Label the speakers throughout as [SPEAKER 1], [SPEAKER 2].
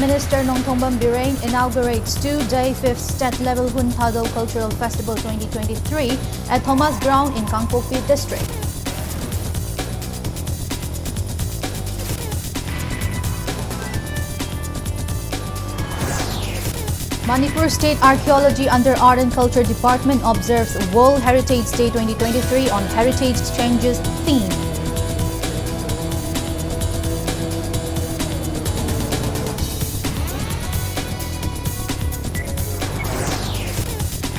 [SPEAKER 1] Minister Nongthongbam Birane inaugurates two-day 5th state-level Hun Thado Cultural Festival 2023 at Thomas Ground in Kangpokpi District. Manipur State Archaeology under Art and Culture Department observes World Heritage Day 2023 on Heritage Exchanges theme.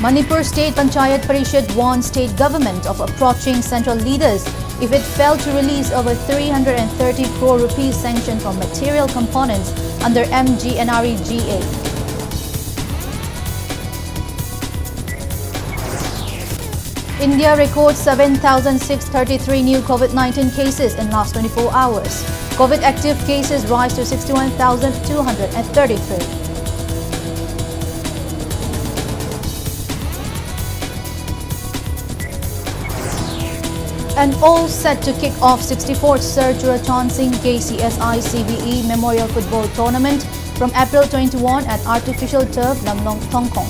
[SPEAKER 1] Manipur State Panchayat Parishad warns state government of approaching central leaders if it failed to release over 330 crore rupees sanctioned from material components under MGNREGA. India records 7,633 new COVID-19 cases in last 24 hours. COVID active cases rise to 61,233. And all set to kick off 64th Sir Churachan Singh KCSI CBE Memorial Football Tournament from April 21 at artificial turf Lamnong, Hong Kong.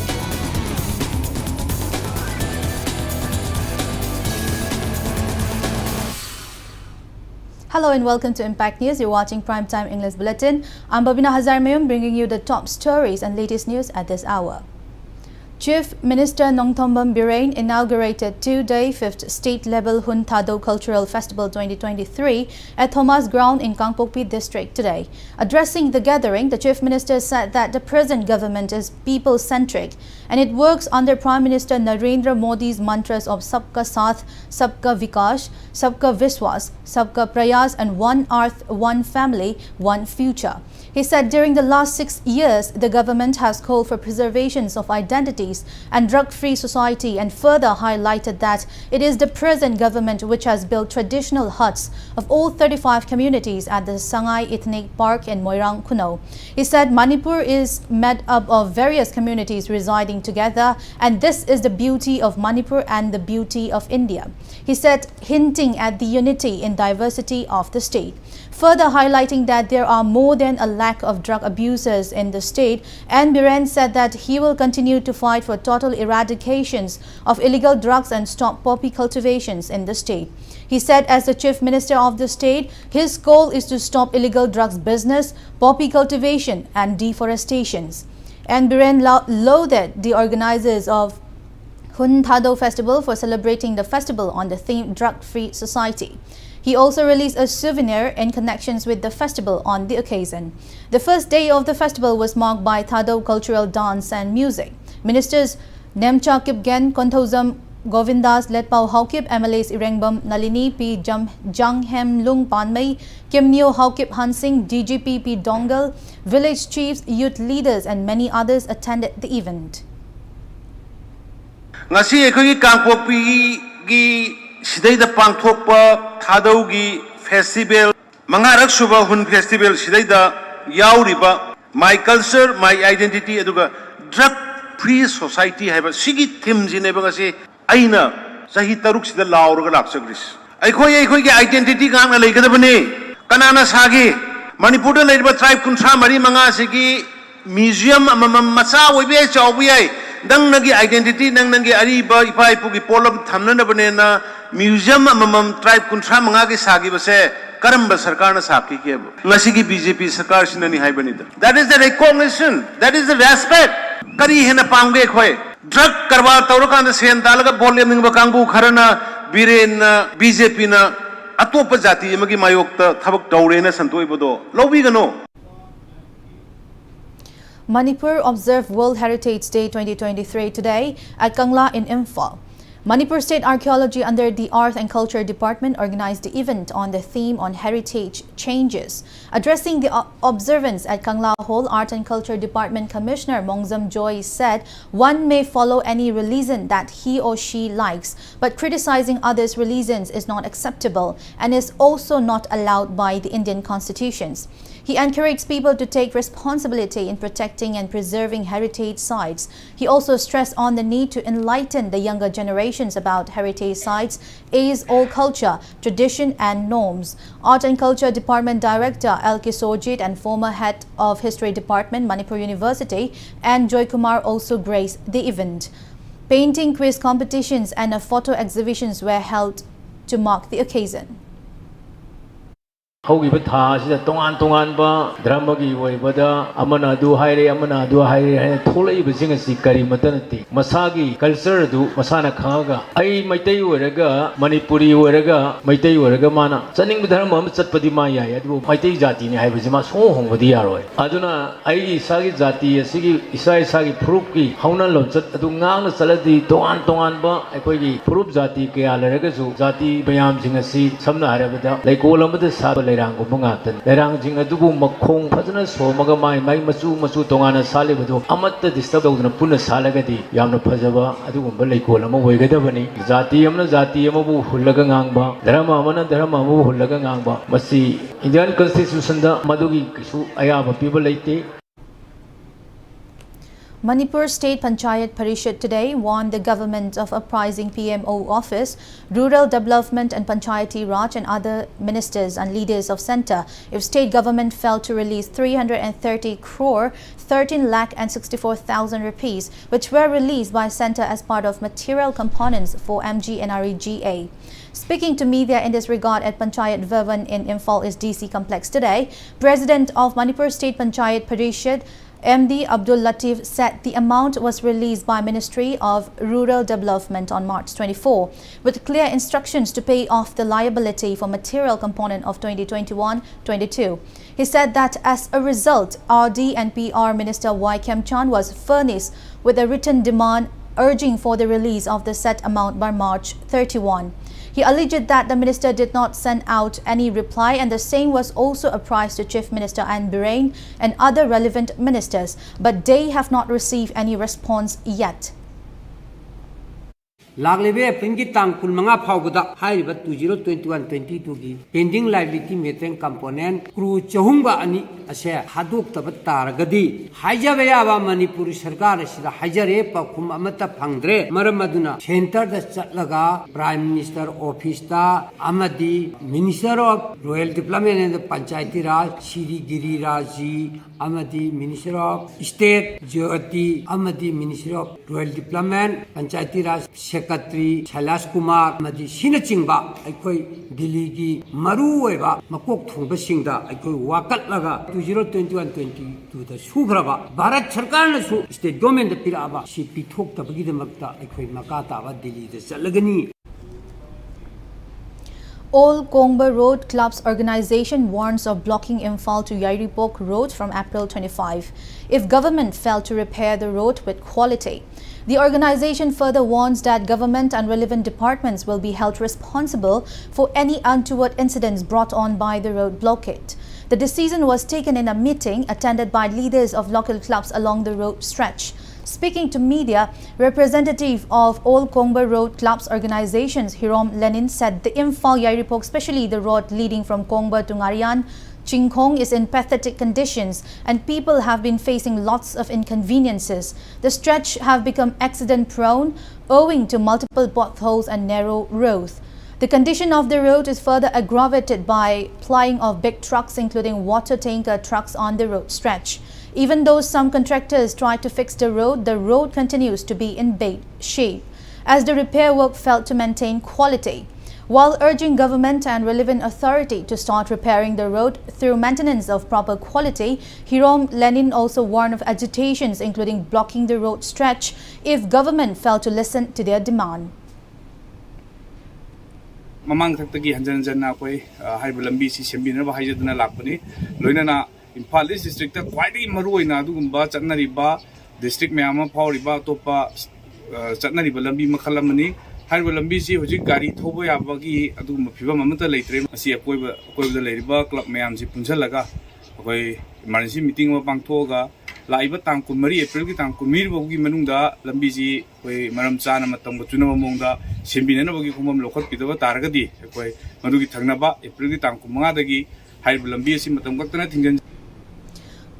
[SPEAKER 1] Hello and welcome to Impact News. You're watching Primetime English Bulletin. I'm BABINA HAJARIMAYUM bringing you the top stories and latest news at this hour. Chief Minister Nongthongbam Birane inaugurated two-day 5th state-level Hun Thado Cultural Festival 2023 at Thomas Ground in Kangpokpi District today. Addressing the gathering, the Chief Minister said that the present government is people-centric and it works under Prime Minister Narendra Modi's mantras of Sabka Saath, Sabka Vikash, Sabka Viswas, Sabka Prayas and One Earth, One Family, One Future. He said during the last 6 years, the government has called for preservation of identities and drug-free society and further highlighted that it is the present government which has built traditional huts of all 35 communities at the Sangai Ethnic Park in Moirang, Kuno. He said Manipur is made up of various communities residing together and this is the beauty of Manipur and the beauty of India. He said, hinting at the unity in diversity of the state. Further highlighting that there are more than a lack of drug abusers in the state, and Birane said that he will continue to fight for total eradications of illegal drugs and stop poppy cultivations in the state. He said as the Chief Minister of the state, his goal is to stop illegal drugs business, poppy cultivation and deforestations. And Birane lauded the organizers of Hun Thado Festival for celebrating the festival on the theme Drug-Free Society. He also released a souvenir in connections with the festival on the occasion. The first day of the festival was marked by Thado cultural dance and music. Ministers Nemcha Kipgen, Konthozam Govindas, Letpao Haukip, MLAs Irengbam Nalini, P. Janghem Lung Panmei, Kimnyo Haukip Hansing, DGP P. Dongal, village chiefs, youth leaders and many others attended the event.
[SPEAKER 2] Ngasi ekoi Kangpokpi gi Sidaida Pangthokpa Thadaugi Festival Mangarak Suba Hun Festival Sidaida Yauriba My Culture, My Identity aduga Drug Free Society haiba sigi theme jine bangase aina sahi taruk sida lauraga laksagris aikoi ge identity gang na leigadabane kanana sage Manipur da leiba tribe kunthra mari manga sigi museum amam macha oibe chawbi ai dang nagi identity nang nangi ariba ipai pugi polam thamna bane na museum amam tribe kunthra manga ge sagi base karamba sarkar na saki ke ngasi gi BJP sarkar sinani haibani da that is the recognition, that is the respect kari hena pangbe khoi drug karwa tawrakan da sen dalaga bolle ning ba kangbu kharana Birane na BJP na atopa jati amagi mayokta thabak tawre na santoi bodo lobi gano.
[SPEAKER 1] Manipur observed World Heritage Day 2023 today at Kangla in Imphal. Manipur State Archaeology under the Art and Culture Department organized the event on the theme on heritage changes. Addressing the observance at Kangla Hall, Art and Culture Department Commissioner Mongzam Joy said one may follow any religion that he or she likes, but criticizing others' religions is not acceptable and is also not allowed by the Indian constitutions. He encouraged people to take responsibility in protecting and preserving heritage sites. He also stressed on the need to enlighten the younger generation considerations about heritage sites is all culture, tradition and norms. Art and Culture Department Director L. Kisojit and former head of History Department, Manipur University, and Joy Kumar also graced the event. Painting quiz competitions and photo exhibitions were held to mark the occasion.
[SPEAKER 3] Hogi batha sida tongan ba drama gi woi bada amana du haire tholai bising si kari matanati masagi culture du masana khaga ai maitai waraga manipuri waraga maitai waraga mana chaning dharma am chatpadi ma ya adu maitai jati ni haibi ma so hong badi yaroi aduna ai sagi jati asigi isai sagi phurup ki hauna lomchat adu ngang na chaladi tongan ba aikoi gi phurup jati kya laraga su jati bayam sing asi samna harabada laikol amada sa Lerang gumangatan lerang jing adubu makhong phajana somaga mai machu tongana sale badu amatta disturb dawduna punna salagadi yamna phajaba adugumba leikol ama oigadabani jati ama bu hullaga ngangba dharma bu hullaga ngangba masi Indian constitution da madugi kisu ayaba people leite.
[SPEAKER 1] Manipur State Panchayat Parishad today warned the government of uprising PMO office, Rural Development and Panchayati Raj and other ministers and leaders of centre if state government failed to release 330 crore 13 lakh and 64,000 rupees which were released by centre as part of material components for MGNREGA. Speaking to media in this regard at Panchayat Bhavan in Imphal DC complex today, President of Manipur State Panchayat Parishad MD Abdul Latif said the amount was released by Ministry of Rural Development on March 24 with clear instructions to pay off the liability for material component of 2021-22. He said that as a result, RD and PR Minister Y. Kem Chan was furnished with a written demand urging for the release of the said amount by March 31. He alleged that the minister did not send out any reply and the same was also apprised to Chief Minister Anne Birain and other relevant ministers, but they have not received any response yet.
[SPEAKER 4] Laglebe Pingi Tang Kulmanga Pauda, High 2021-22 gi pending liability metering component, Crew Chahunga Ani, Asher, Haduk Tabatar Gadi, Hajavayava Manipur Sarkar, Hajare Pakum Amata Pangdre, Maramaduna, Center the Chatlaga, Prime Minister Office Ta, Amadi, Minister of Royal Diplomat and the Panchayati Raj, Shri Giri Raji, Amadi, Minister of State, Jyoti, Amadi, Minister of Royal Diplomat, Panchayati Raj, Secretary Shailash Kumar Madi Sinachingba Aikoi Delhi Maru Eva Makok Thungba Singda Aikoi Wakat Laga 2021-22 the Sugrava Bharat Sarkar Su State Government the Piraba She Pitok the Bagidamakta Aikoi Makata Delhi the Salagani.
[SPEAKER 1] All Kongba Road Clubs Organisation warns of blocking Imphal to Yairipok Road from April 25 if government failed to repair the road with quality. The organisation further warns that government and relevant departments will be held responsible for any untoward incidents brought on by the road blockade. The decision was taken in a meeting attended by leaders of local clubs along the road stretch. Speaking to media, representative of all Kongba Road Clubs organizations, Hirom Lenin, said the Imphal Yairipok, especially the road leading from Kongba to Ngarian, Chingkhong, is in pathetic conditions and people have been facing lots of inconveniences. The stretch have become accident prone owing to multiple potholes and narrow roads. The condition of the road is further aggravated by plying of big trucks including water tanker trucks on the road stretch. Even though some contractors try to fix the road continues to be in bad shape as the repair work failed to maintain quality. While urging government and relevant authority to start repairing the road through maintenance of proper quality, Hirom Lenin also warned of agitations including blocking the road stretch if government failed to listen to their demand.
[SPEAKER 5] Mamang Taki Hanjana Koi, Hyberlambi, Sembina, Hajadana Lapani, Lunana, in Palis district, quite in Maruina, Dugumba, Chanariba, district Mayama, Pauriba, Topa, Chanari Balambi, Makalamani. Hyberlambi, Hojik Gari, Tobo Yabagi, Adum Piva Mamata later, I see a Quiver the Ladybug Club Mayamsi Punzalaga, away emergency meeting of Bangtoga, Laiba Tanku Maria, Pelgitan, Kumiri, Manunda, Lambizi, way Maram Sana Matangutuna Monda, Simbina, local Pitava Targadi, away Madugi Tanaba, a Pelgitan Kumadagi, Hyberlambi, Matamgatan.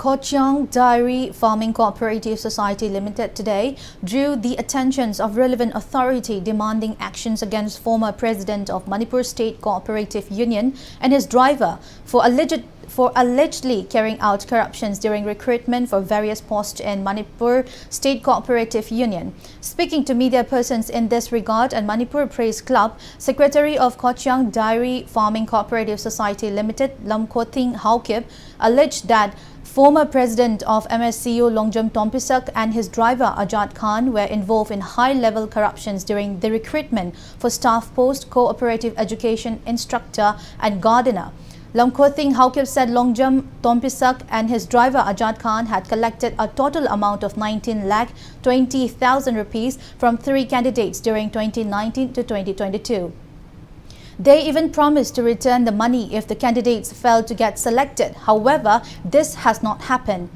[SPEAKER 1] Kochiang Dairy Farming Cooperative Society Limited today drew the attentions of relevant authority demanding actions against former president of Manipur State Cooperative Union and his driver for allegedly carrying out corruptions during recruitment for various posts in Manipur State Cooperative Union. Speaking to media persons in this regard at Manipur Press Club, Secretary of Kochiang Dairy Farming Cooperative Society Limited, Lamkoting Haukip, alleged that former president of MSCU Longjam Tompisak and his driver Ajad Khan were involved in high-level corruptions during the recruitment for staff post, cooperative education instructor and gardener. Lamkoting Haukip said Longjam Tompisak and his driver Ajad Khan had collected a total amount of 19,20,000 rupees from 3 candidates during 2019 to 2022. They even promised to return the money if the candidates failed to get selected. However, this has not happened.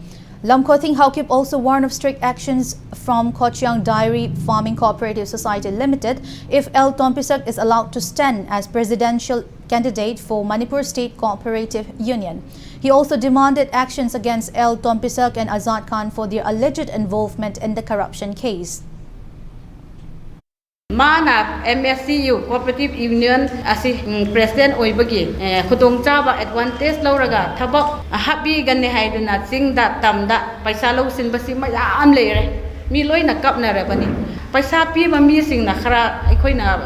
[SPEAKER 1] Lamkoting Haukip also warned of strict actions from Kochiang Dairy Farming Cooperative Society Limited if L. Tompisak is allowed to stand as presidential candidate for Manipur State Cooperative Union. He also demanded actions against L. Tompisak and Azad Khan for their alleged involvement in the corruption case.
[SPEAKER 6] Mana MSCU Cooperative Union asi President oibagi khudong chaba advantage lauraga thabak happy ganne haiduna singda tamda paisa lo sin basi mayam leire mi loina kapna rabani paisa pi ma mi singna khara aikoina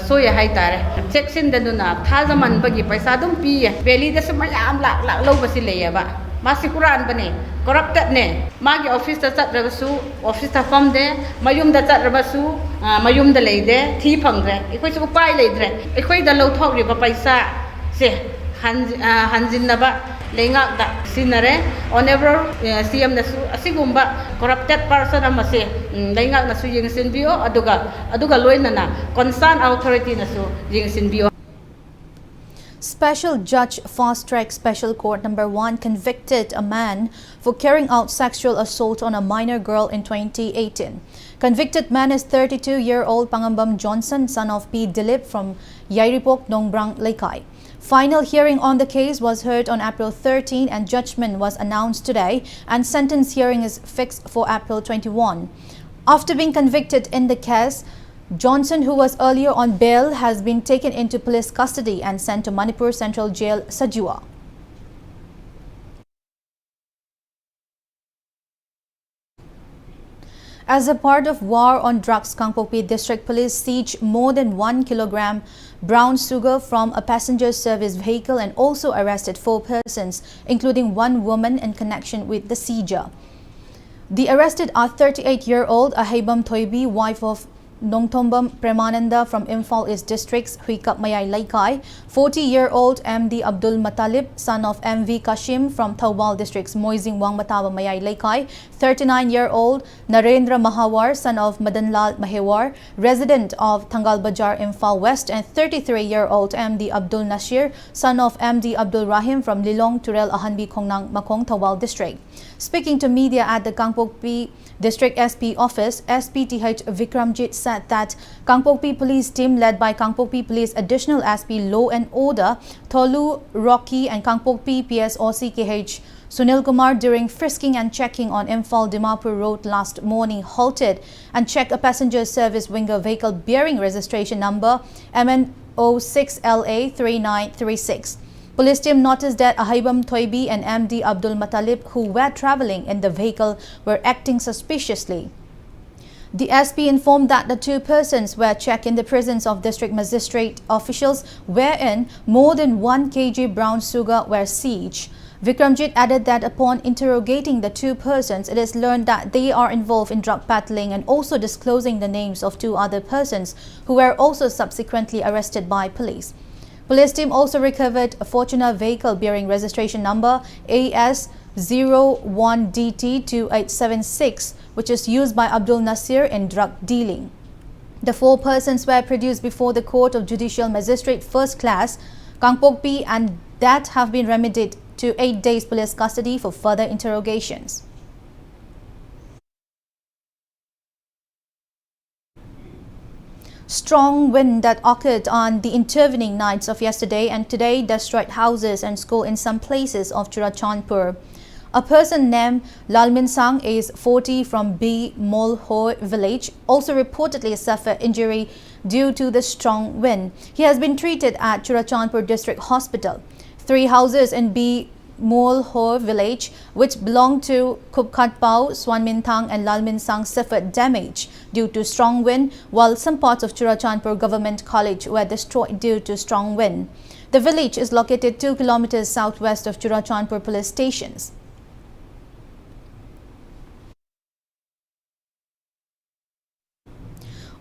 [SPEAKER 6] soya haitare section danuna thajaman bagi paisa dum pi valley da mayam la lo basi leyaba masi Quran bane corrupted ne magi office ta chat rabasu office ta fam de mayum da chat rabasu mayum da leide thi phangre ikoi su pai leidre ikoi da lo thok ri ba paisa se hanjin na ba lenga da sinare honorable CM na su asigumba corrupted person amase lenga na su yingsin bio aduga loina na concerned authority na su yingsin bio.
[SPEAKER 1] Special Judge Fast Track Special Court Number 1 convicted a man for carrying out sexual assault on a minor girl in 2018. Convicted man is 32-year-old Pangambam Johnson, son of P. Dilip from Yairipok, Nongbrang, Laikai. Final hearing on the case was heard on April 13 and judgment was announced today, and sentence hearing is fixed for April 21. After being convicted in the case, Johnson, who was earlier on bail, has been taken into police custody and sent to Manipur Central Jail, Sajua. As a part of war on drugs, Kangpokpi District Police seized more than 1 kilogram brown sugar from a passenger service vehicle and also arrested 4 persons, including 1 woman in connection with the seizure. The arrested are 38-year-old Ahibam Thoibi, wife of Nongthombam Premananda from Imphal East District's Huikap Mayai Laikai, 40-year-old MD Abdul Matalib, son of MV Kashim from Taubal District's Moizing Wang Mataba Mayai Laikai, 39-year-old Narendra Mahawar, son of Madanlal Mahewar, resident of Thangal Bajar, Imphal West, and 33-year-old MD Abdul Nasir, son of MD Abdul Rahim from Lilong Turel Ahanbi Kongnang Makong Taubal District. Speaking to media at the Kangpokpi District SP office, SPTH Vikramjit said that Kangpokpi Police team led by Kangpokpi Police Additional SP Law and Order, Tolu Rocky and Kangpokpi PS OCKH Sunil Kumar during frisking and checking on Imphal Dimapur Road last morning halted and checked a passenger service winger vehicle bearing registration number MN06LA 3936. Police team noticed that Ahibam Thoibi and MD Abdul Matalib, who were travelling in the vehicle, were acting suspiciously. The SP informed that the 2 persons were checked in the presence of district magistrate officials, wherein more than 1 kg brown sugar were seized. Vikramjit added that upon interrogating the 2 persons, it is learned that they are involved in drug peddling and also disclosing the names of 2 other persons who were also subsequently arrested by police. Police team also recovered a Fortuner vehicle bearing registration number AS01DT2876, which is used by Abdul Nasir in drug dealing. The 4 persons were produced before the Court of Judicial Magistrate First Class, Kangpokpi, and that have been remanded to 8 days police custody for further interrogations. Strong wind that occurred on the intervening nights of yesterday and today destroyed houses and schools in some places of Churachandpur. A person named Lalmin Sang, age 40, from B. Molhoi village, also reportedly suffered injury due to the strong wind. He has been treated at Churachandpur District Hospital. 3 houses in B. Molhoi village, which belong to Khupkhatpao, Swanminthang and Lalmin Sang, suffered damage due to strong wind, while some parts of Churachandpur Government College were destroyed due to strong wind. The village is located 2 kilometers southwest of Churachandpur police stations.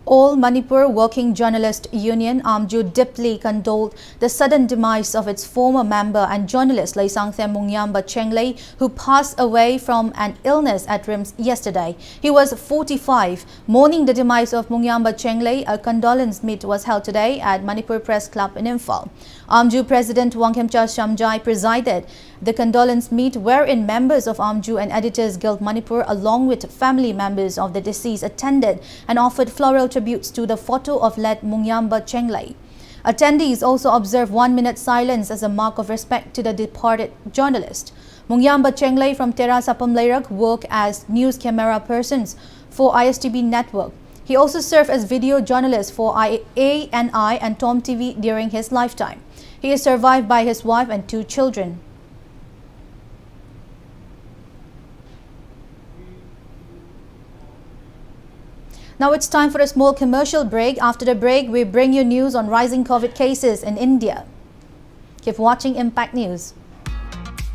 [SPEAKER 1] All Manipur Working Journalist Union AMJU deeply condoled the sudden demise of its former member and journalist Laisangthem Mungyamba Chenglei, who passed away from an illness at RIMS yesterday. He was 45. Mourning the demise of Mungyamba Chenglei, a condolence meet was held today at Manipur Press Club in Imphal. AMJU President Wangkhemcha Shamjai presided the condolence meet, wherein members of AMJU and Editors Guild Manipur along with family members of the deceased attended and offered floral tributes to the photo of late Mungyamba Chenglei. Attendees also observed 1-minute silence as a mark of respect to the departed journalist. Mungyamba Chenglei from Tera Sapam Lairak worked as news camera persons for ISTB network. He also served as video journalist for ANI and Tom TV during his lifetime. He is survived by his wife and 2 children. Now it's time for a small commercial break. After the break, we bring you news on rising COVID cases in India. Keep watching Impact News.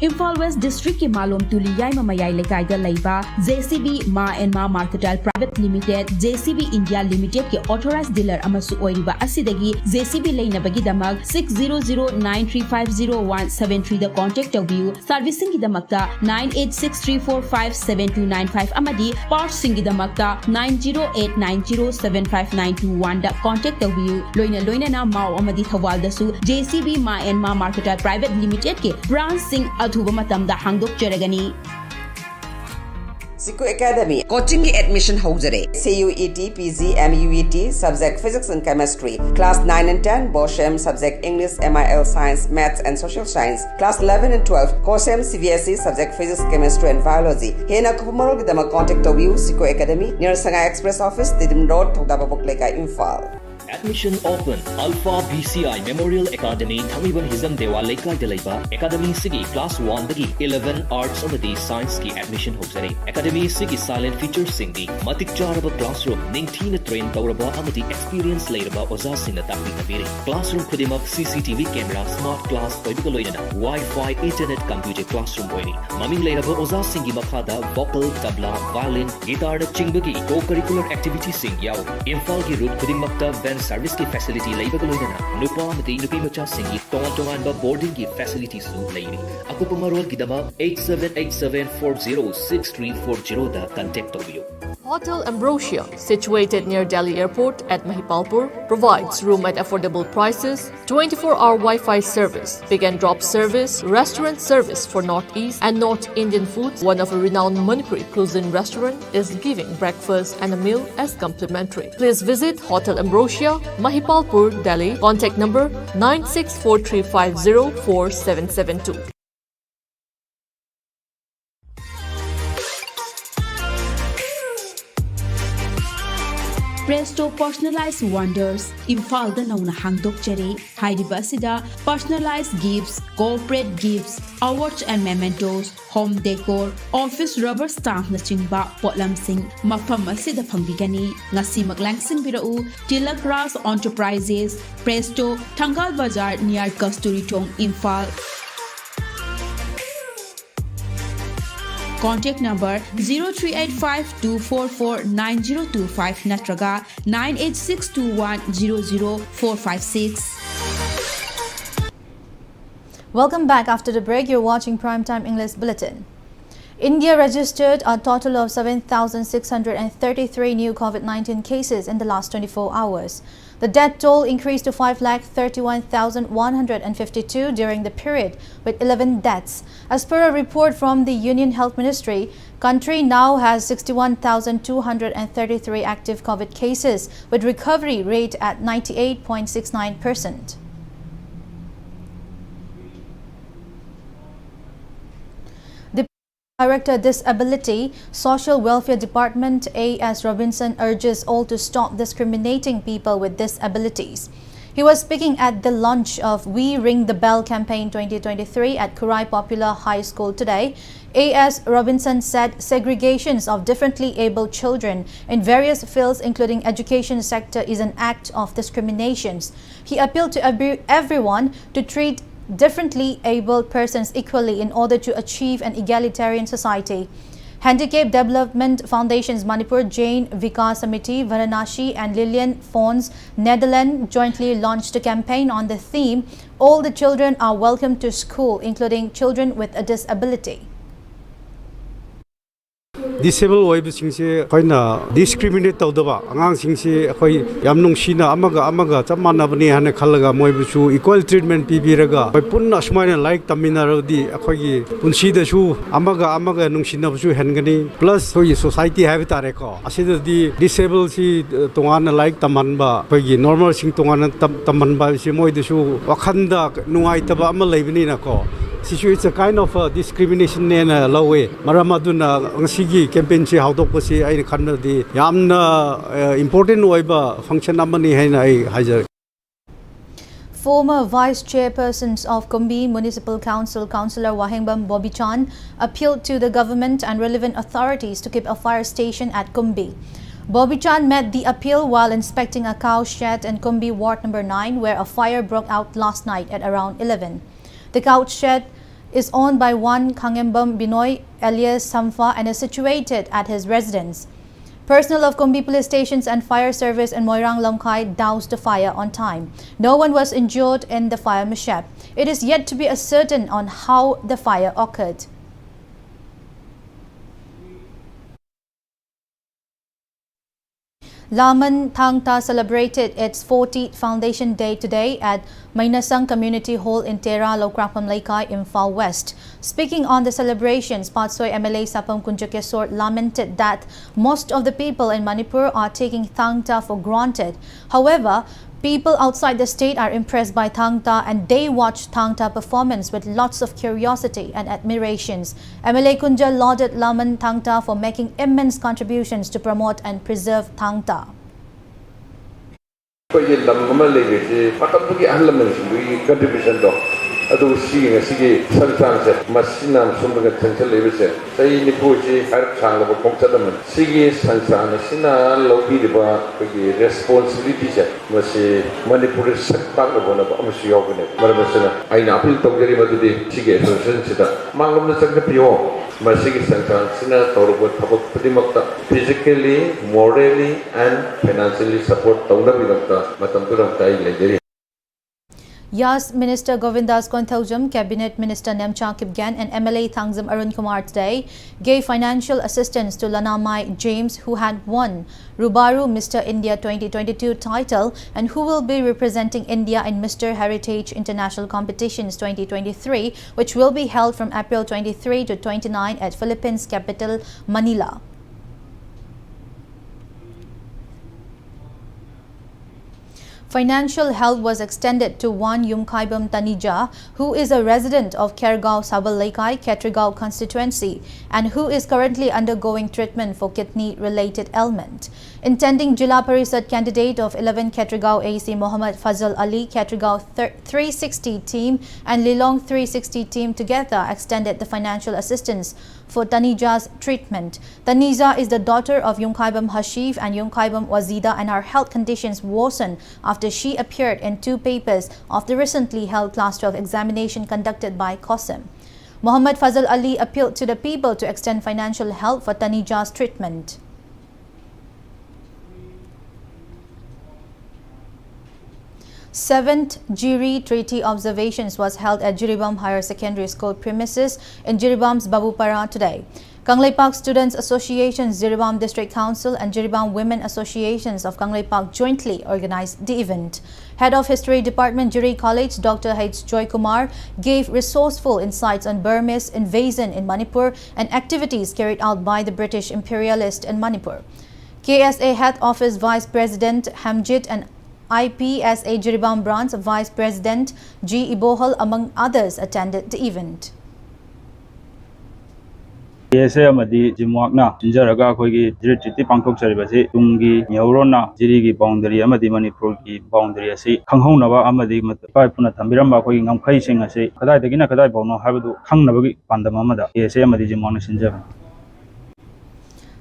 [SPEAKER 7] Imphal West District ki Malom Tuli Yaima Mayai Lekai da Laiba JCB Ma and Ma Marketal Private Limited JCB India Limited ki authorized dealer amasu oiriba asidagi JCB Lainabagi damag 60093500173 da contact view servicing ki damakta 9863457295 amadi parts singi damakta 9089075921 da contact view loina na Mao amadi Thawal dasu JCB Ma and Ma Marketal Private Limited ki branch sing Thuba matamda hangdok jaragani.
[SPEAKER 8] Siku Academy coaching ki admission hojare CUET PG MUET subject physics and chemistry class 9 and 10 BOSHEM subject English MIL science maths and social science class 11 and 12 COSEM CBSE subject physics chemistry and biology hena kupumaro gidama contact view Siku Academy near Sanga Express office Tidim Road Thokdapabok Lekai Imphal.
[SPEAKER 9] Admission open. Alpha BCI Memorial Academy Thamiban Hizam Dewa Lekai Delaiba Academy Sigi Class 1 Dagi 11 Arts Amadi Science ki admission hojare. Academy Sigi silent features singdi Matik Charaba classroom Ningtina train Tauraba Amadi experience Lairaba Oza Sina Taki Tabiri. Classroom Kudimak CCTV camera smart class Oibikaloina Wi-Fi internet computer classroom Oini. Maming Lairaba Oza Singi Makhada vocal, tabla, violin, guitar Chingbagi co-curricular activity sing Yao. Imphal ki route Kudimakta service ki facility laiba loina nupa amati nupi macha singi tongan ba boarding ki facilities su laini akupa marwal gidama 8787406340 da contact you.
[SPEAKER 10] Hotel Ambrosia, situated near Delhi Airport at Mahipalpur, provides room at affordable prices, 24-hour Wi-Fi service, pick and drop service, restaurant service for Northeast and North Indian foods. One of a renowned Manipuri cuisine restaurant is giving breakfast and a meal as complimentary. Please visit Hotel Ambrosia, Mahipalpur, Delhi. Contact number 9643504772.
[SPEAKER 7] Presto Personalized Wonders Imphal da nauna hangdok jare hairiba asida personalized gifts, corporate gifts, awards and mementos, home decor, office rubber stamp na chingba potlam sing mafam asida phangbigani ngasi maglangsing birau Tilak Ras Enterprises Presto Thangal Bazar near Kasturi Thong Imphal. Contact number 0385-244-9025 natraga 98621-00456.
[SPEAKER 1] Welcome back after the break. You're watching Primetime English Bulletin. India registered a total of 7,633 new COVID-19 cases in the last 24 hours. The death toll increased to 5,31,152 during the period, with 11 deaths. As per a report from the Union Health Ministry, country now has 61,233 active COVID cases, with recovery rate at 98.69%. Director Disability Social Welfare Department A.S. Robinson urges all to stop discriminating people with disabilities. He was speaking at the launch of We Ring the Bell campaign 2023 at Kurai Popular High School today. A.S. Robinson said segregations of differently abled children in various fields including education sector is an act of discrimination. He appealed to everyone to treat differently abled persons equally in order to achieve an egalitarian society. Handicap Development Foundation's Manipur Jain Vikas Samiti, Varanasi and Lilian Fons, Netherlands jointly launched a campaign on the theme, All the Children Are Welcome to School, including children with a disability.
[SPEAKER 11] Disabled oibsingse koina discriminate tawdaba angangsingse khoi yamnung shina amaga chamanabani hane khalaga moibusu equal treatment pibiraga koi punna smaina like taminarodi akhoi punsida su amaga nungsinabusu hengani plus koi society have tare ko asida di disabled si tongana like tamanba koi normal sing tongana tamanba si moidusu wakhanda nungai taba ama leibini na ko it's a kind of discrimination in low way. Maramaduna Sigi campaign si how to pussy I can the yamna important waiba function amani hajar.
[SPEAKER 1] Former Vice Chairpersons of Kumbi Municipal Council, Councillor Wahengbam Bobby Chan, appealed to the government and relevant authorities to keep a fire station at Kumbi. Bobby Chan made the appeal while inspecting a cow shed in Kumbi Ward number 9, where a fire broke out last night at around 11. The cow shed is owned by one Kangembam Binoy alias Samfa and is situated at his residence. Personnel of Kumbi police stations and fire service in Moirang Lomkai doused the fire on time. No one was injured in the fire mishap. It is yet to be ascertained on how the fire occurred. Laman Thangta celebrated its 40th Foundation Day today at Mainasang Community Hall in Tera, Lokrapam Laikai, Imphal West. Speaking on the celebrations, Patsoy MLA Sapam Kunjakesor lamented that most of the people in Manipur are taking Thangta for granted. However, people outside the state are impressed by Thangta and they watch Thangta performance with lots of curiosity and admirations. MLA Kunja lauded Laman Thangta for making immense contributions to promote and preserve Thangta.
[SPEAKER 12] adu si sige sanchangse masinam sumbaga thangsel lebese sai ni puji har changla ba komchadam sige sanchana sina lobi diba ki responsibility se masi manipur sakta ga bona ba amsi yogane marabasana aina apil tawgeri madudi sige solution sida mangam na sakta pio masigi sanchana sina tawrugo thabak padimakta physically morally and financially support tawna bidakta matam turam tai lejeri.
[SPEAKER 1] Yas Minister Govindas Konthaujam, Cabinet Minister Nemcha Kipgan and MLA Thangzam Arun Kumar today gave financial assistance to Lanamai James, who had won Rubaru Mr. India 2022 title and who will be representing India in Mr. Heritage International Competitions 2023, which will be held from April 23 to 29 at Philippines capital Manila. Financial help was extended to one Yumkaibam Tanija, who is a resident of Kergaon Sabal Laikai, Ketrigao constituency, and who is currently undergoing treatment for kidney-related ailment. Intending Jila Parisad candidate of 11 Ketrigao AC Mohammad Fazal Ali, Ketrigao 360 team and Lilong 360 team together extended the financial assistance for Tanija's treatment. Tanija is the daughter of Yumkaibam Hashif and Yumkaibam Wazida, and her health conditions worsened after she appeared in 2 papers of the recently held Class 12 examination conducted by COSEM. Mohammad Fazal Ali appealed to the people to extend financial help for Tanija's treatment. Seventh Jiri Treaty Observations was held at Jiribam Higher Secondary School premises in Jiribam's Babupara today. Kangleipak Students Associations, Jiribam District Council and Jiribam Women Associations of Kangleipak jointly organized the event. Head of History Department, Jiri College, Dr. H. Joy Kumar, gave resourceful insights on Burmese invasion in Manipur and activities carried out by the British imperialists in Manipur. KSA Head Office Vice President Hamjit and IPSA Jiribam Branch Vice President G. Ibohal, among others, attended the event.
[SPEAKER 13] ESA amadi jimwakna jinjaraga akhoi district pangthok charibasi tungi nyaurona jirigi boundary amadi Manipur ki boundary asi khanghaunaba amadi pai puna thambiramba akhoi ngamkhai sing asi kadai dagina kadai bawno habadu khangnabagi pandama amada ESA amadi jimwakna sinjaba.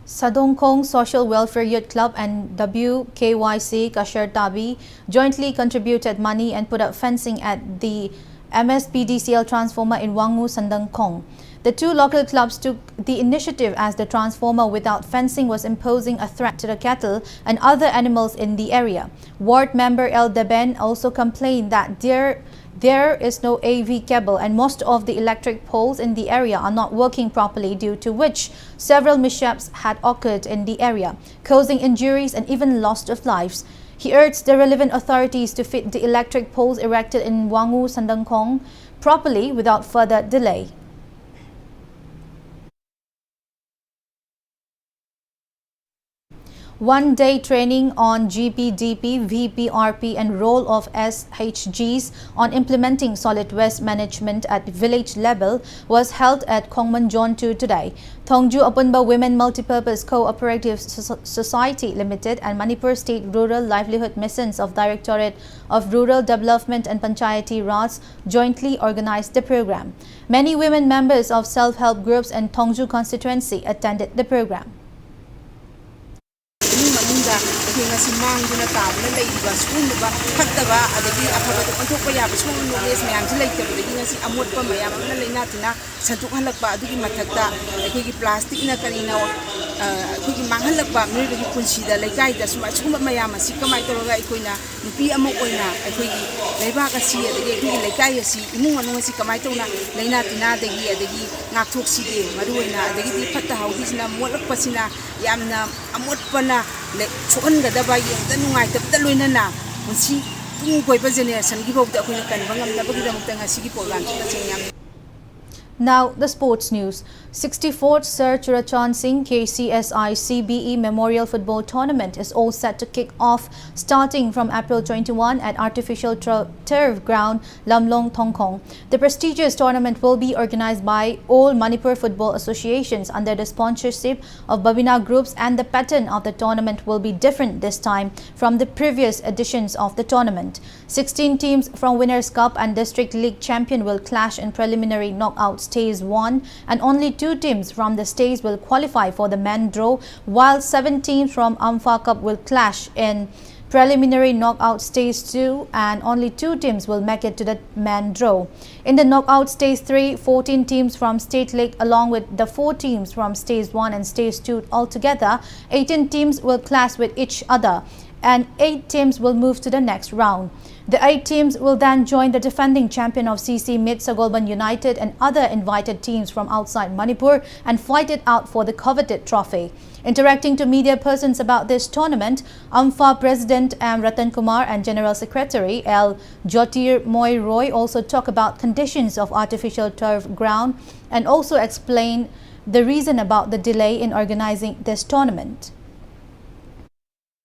[SPEAKER 1] Sadongkhong Social Welfare Youth Club and WKYC Kashar Tabi jointly contributed money and put up fencing at the MSPDCL transformer in Wangu, Sadongkhong. The two local clubs took the initiative as the transformer without fencing was imposing a threat to the cattle and other animals in the area. Ward member El Deben also complained that there is no AV cable and most of the electric poles in the area are not working properly, due to which several mishaps had occurred in the area, causing injuries and even loss of lives. He urged the relevant authorities to fit the electric poles erected in Wangu, Sadongkhong properly without further delay. One-day training on GPDP, VPRP and role of SHGs on implementing solid waste management at village level was held at Khongman 2 today. Thongju Apunba Women Multipurpose Cooperative Society Limited and Manipur State Rural Livelihood Missions of Directorate of Rural Development and Panchayati Raj jointly organized the program. Many women members of self-help groups in Thongju constituency attended the program.
[SPEAKER 14] ngasi mangduna tabna leiba skunba fattaba adagi afabada onthokpa yaba sung knowledge mayam ji leitebadagi ngasi amotpa mayam na leina tina santuk halakba adugi mathakta akogi plastic na karina akogi manghalakba mirigi punsida leikai da suma sumba mayam asi kamai toroga ikoina nupi amok oina akogi leiba ka si adagi akogi leikai asi imung anu ngasi kamai tona leina tina adagi ngakthok sige maruina adagi di fatta haudi sina molakpa sina yamna amotpa na le chon ga da ba yeng da nungai tab da loina na munsi tung koi ba generation gi bok da ko kan bangam da bagi da mukta ngasi gi program ta chengam.
[SPEAKER 1] Now, the sports news. 64th Sir Churachan Singh KCSI CBE Memorial Football Tournament is all set to kick off starting from April 21 at artificial turf ground Lamlong, Thongkhong. The prestigious tournament will be organized by all Manipur football associations under the sponsorship of BABINA groups, and the pattern of the tournament will be different this time from the previous editions of the tournament. 16 teams from Winners' Cup and District League champion will clash in preliminary knockout stage 1, and only 2 teams from the stage will qualify for the men draw, while 7 teams from Ampha Cup will clash in preliminary knockout stage 2, and only 2 teams will make it to the men draw. In the knockout stage 3, 14 teams from State League along with the 4 teams from stage 1 and stage 2, altogether 18 teams will clash with each other, and 8 teams will move to the next round. The 8 teams will then join the defending champion of CC Mid Sagolban United and other invited teams from outside Manipur and fight it out for the coveted trophy. Interacting to media persons about this tournament, Ampha President M. Ratan Kumar and General Secretary L. Jyotirmoy Roy also talk about conditions of artificial turf ground and also explain the reason about the delay in organizing this tournament.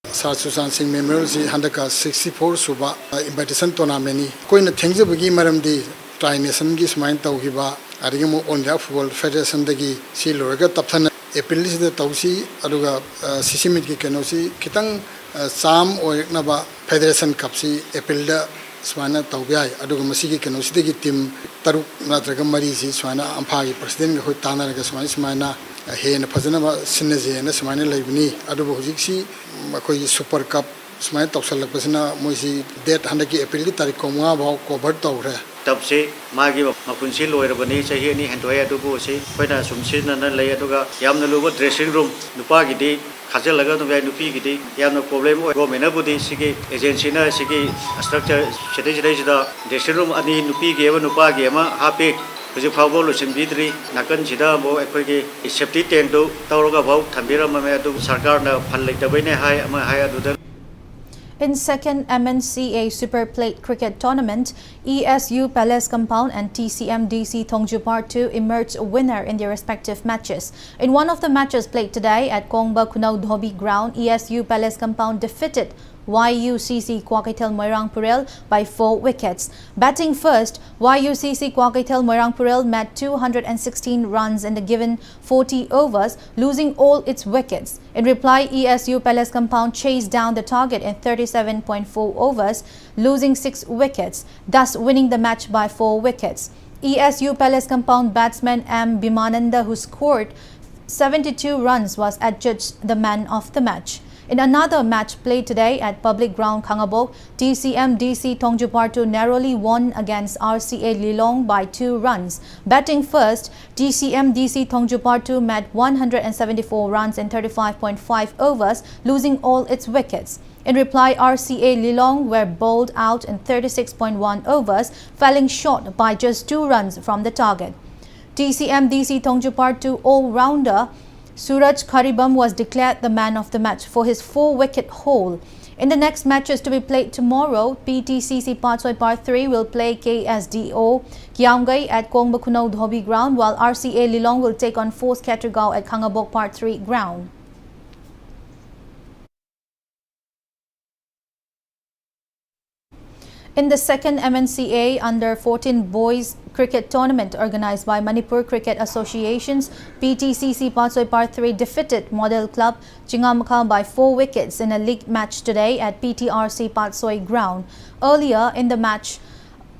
[SPEAKER 15] Sir Churachan Singh Memorial Handaka 64 Suba invitation tournament koina thengjabagi maramdi tri nation gi smain tawgiba arigamo India Football Federation dagi si loraga tapthana April sida tawsi aduga sisimit gi kenosi kitang sam oiknaba Federation Cup si April da swana tawgai aduga masigi kenosi dagi team taruk natraga mari si swana Ampha gi president ga hoi tanaraga swana hena phajana sinnaje na swana laibni aduba hujiksi makoi Super Cup smain tawsalak pasina moisi date handaki April tarik ko ma bhaw cover tawre
[SPEAKER 16] tab se magi mapunsi loirabani chahi ni handoi adubu se koina sumsin na lei aduga yamna luba dressing room nupa gi di khajalaga no nupi gi di yamna problem oi government budi sigi agency na sigi structure chede da dressing room ani nupi gi eba nupa gi ma hape Kuji Fabo Luchin Bidri, Nakan Chida, Bo Equity, Safety Tendo, Tauroga Vote, Tambira Mamadu, Sarkarna, Palektabene High, Amahaya Dudan.
[SPEAKER 1] In second MNCA Super Plate Cricket Tournament, ESU Palace Compound and TCMDC Thongju Part 2 emerged winner in their respective matches. In one of the matches played today at Kongba Kunau Dhobi Ground, ESU Palace Compound defeated YUCC Kwakaitel Moirang Purel by 4 wickets. Batting first, YUCC Kwakaitel Moirang Purel met 216 runs in the given 40 overs, losing all its wickets. In reply, ESU Palace Compound chased down the target in 37.4 overs, losing 6 wickets, thus winning the match by 4 wickets. ESU Palace Compound batsman M. Bimananda, who scored 72 runs, was adjudged the man of the match. In another match played today at Public Ground Kangabok, TCM DC Tongjupartu narrowly won against RCA Lilong by 2 runs. Batting first, TCM DC Tongjupartu met 174 runs in 35.5 overs, losing all its wickets. In reply, RCA Lilong were bowled out in 36.1 overs, falling short by just 2 runs from the target. TCM DC Tongjupartu all-rounder Suraj Karibam was declared the man of the match for his 4-wicket haul. In the next matches to be played tomorrow, PTCC Patsoi Part 3 will play KSDO Kiaungai at Kongbakuno Dhobi ground, while RCA Lilong will take on Force Katrigao at Kangabok Part 3 ground. In the second MNCA Under-14 Boys Cricket Tournament organized by Manipur Cricket Associations, PTCC Patsoi Part 3 defeated Model Club Chingamakha by 4 wickets in a league match today at PTRC Patsoi ground. Earlier in the match,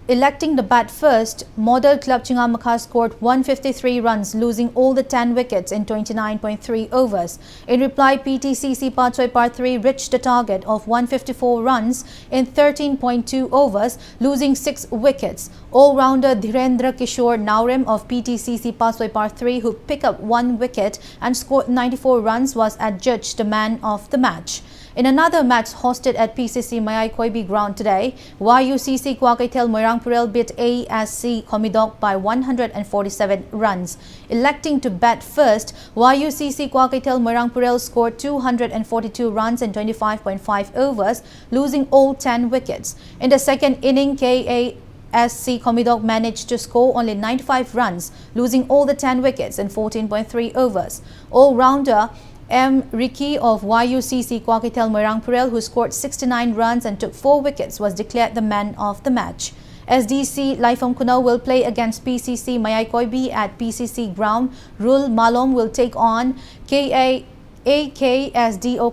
[SPEAKER 1] electing to bat first, Model Club Chingamakha scored 153 runs, losing all the 10 wickets in 29.3 overs. In reply, PTCC Patsoi Part 3 reached the target of 154 runs in 13.2 overs, losing 6 wickets. All-rounder Dhirendra Kishore Naurem of PTCC Patsoi Part 3, who picked up 1 wicket and scored 94 runs, was adjudged the man of the match. In another match hosted at PCC Mayai Koibi ground today, YUCC Kwakaitel Moirang Purel beat ASC Komidok by 147 runs. Electing to bat first, YUCC Kwakaitel Moirang Purel scored 242 runs in 25.5 overs, losing all 10 wickets. In the second inning, KASC Komidok managed to score only 95 runs, losing all the 10 wickets in 14.3 overs. All-rounder M. Ricky of YUCC Kwakaitel Moirang Purel, who scored 69 runs and took 4 wickets, was declared the man of the match. SDC Laifam Kuno will play against PCC Mayai Koibi at PCC ground. Rul Malom will take on AKSDO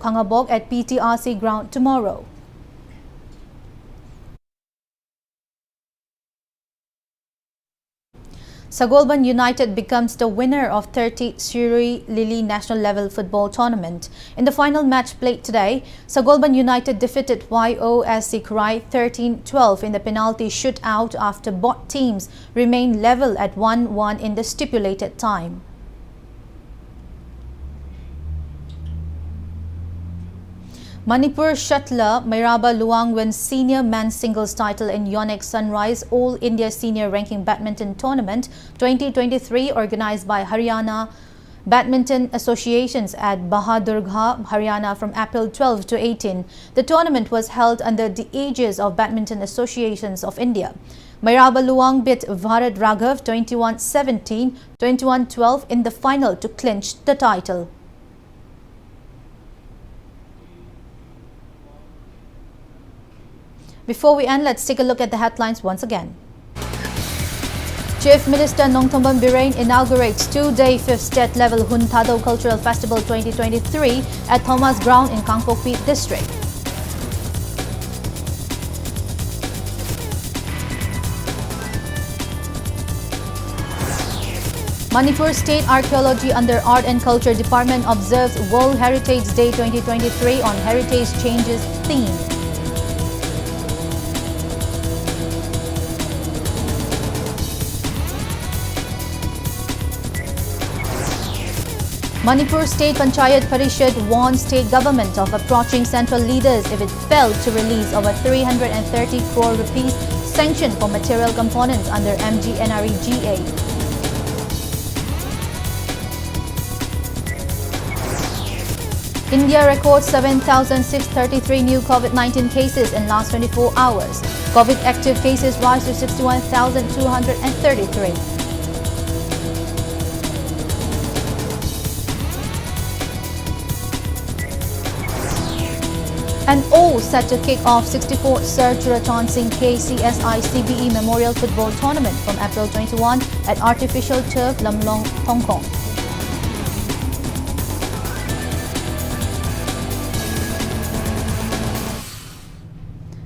[SPEAKER 1] Kangabok at PTRC ground tomorrow. Sagolban United becomes the winner of 30th Siri Lily National Level Football Tournament. In the final match played today, Sagolban United defeated YOSC Kurai 13-12 in the penalty shootout after both teams remained level at 1-1 in the stipulated time. Manipur shuttler Mairaba Luang wins senior men's singles title in Yonex Sunrise All India Senior Ranking Badminton Tournament 2023 organized by Haryana Badminton Associations at Bahadurgarh, Haryana from April 12 to 18. The tournament was held under the aegis of Badminton Associations of India. Mairaba Luang beat Bharat Raghav 21-17, 21-12 in the final to clinch the title. Before we end, let's take a look at the headlines once again. Chief Minister Nongthombam Birain inaugurates 2-day 5th state-level Hun Thado Cultural Festival 2023 at Thomas Ground in Kangpokpi District. Manipur State Archaeology under Art and Culture Department observes World Heritage Day 2023 on Heritage Changes theme. Manipur State Panchayat Parishad warns state government of approaching central leaders if it failed to release over 330 crore rupees sanctioned for material components under MGNREGA. India records 7,633 new COVID-19 cases in last 24 hours. COVID active cases rise to 61,233. And all set to kick off 64th Sir Churachan Singh KCSI CBE Memorial Football Tournament from April 21 at artificial turf Lam Long, Hong Kong.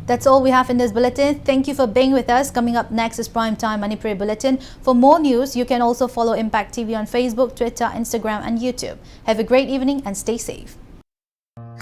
[SPEAKER 1] That's all we have in this bulletin. Thank you for being with us. Coming up next is Primetime Manipur Bulletin. For more news, you can also follow Impact TV on Facebook, Twitter, Instagram and YouTube. Have a great evening and stay safe.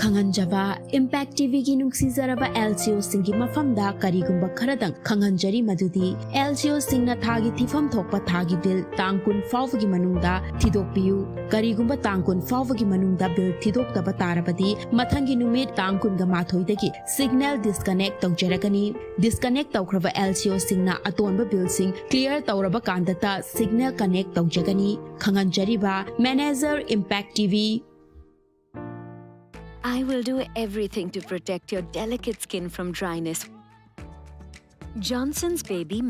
[SPEAKER 7] Khanganjaba Impact TV gi nungsizaraba LCO singi mafamda karigumba kharadang khanganjari madudi LCO singna thagi thifam thokpa thagi bill tangkun fawgi manungda thidokpiu karigumba tangkun fawgi manungda bill thidokdaba tarabadi mathangi numit tangkun ga mathoidagi signal disconnect tawjaragani disconnect tawkraba LCO singna atonba bill sing clear tawraba kandata signal connect tawjagani khanganjari ba manager Impact TV.
[SPEAKER 17] I will do everything to protect your delicate skin from dryness. Johnson's Baby